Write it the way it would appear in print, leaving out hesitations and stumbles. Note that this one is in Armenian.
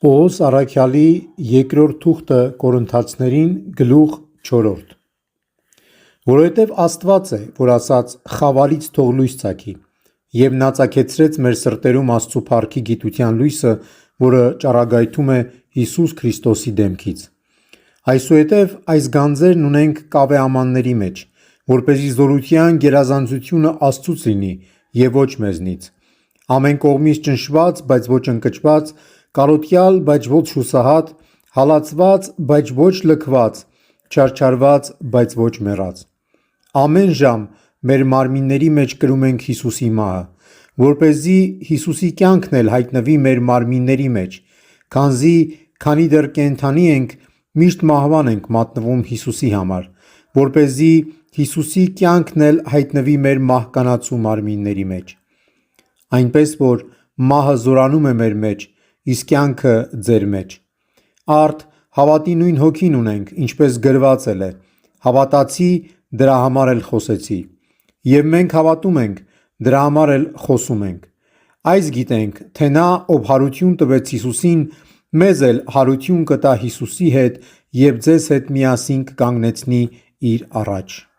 Պողոս առաքյալի երկրորդ թուղթը Կորինթացիներին գլուխ 4. Որովհետև Աստված է, որ ասաց խավարից թող լույս ծագի, և նա ծագեցրեց մեր սրտերում Աստծու փառքի գիտության լույսը, որը ճառագայթում է Հիսուս Քրիստոսի դեմքից։ Այսուհետև այս գանձերն ունենք կավեամանների մեջ, որպեսզի զորության գերազանցությունը Աստծուց լինի և ոչ մեզնից։ Ամեն կողմից ճնշված, բայց ոչ ընկճված, կարոտյալ, բայց ոչ հուսահատ, հալածված, բայց ոչ լքված, չարչարված, բայց ոչ մեռած։ Ամեն ժամ մեր մարմինների մեջ կրում ենք Հիսուսի մահը, որպեսզի Հիսուսի կյանքն էլ հայտնվի մեր մարմինների մեջ, քանի դեռ կենդանի ենք, միշտ մահվան ենք մատնվում Հիսուսի համար, որպեսզի Հիսուսի կյանքն էլ հայտնվի մեր մահկանացու մարմինների մեջ։ Այնպես որ մահը զորանում է մեր մեջ, իսկ կյանքը ձեր մեջ։ Արդ հավատի նույն հոգին ունենք, ինչպես գրված է. հավատացի, դրա համար էլ խոսեցի։ Եվ մենք հավատում ենք, դրա համար էլ խոսում ենք։ Այս գիտենք, թե նա, ով հարություն տվեց Հիսուսին, մեզ էլ հարություն կտա Հիսուսի հետ և ձեզ հետ միասին կկանգնեցնի իր առաջ։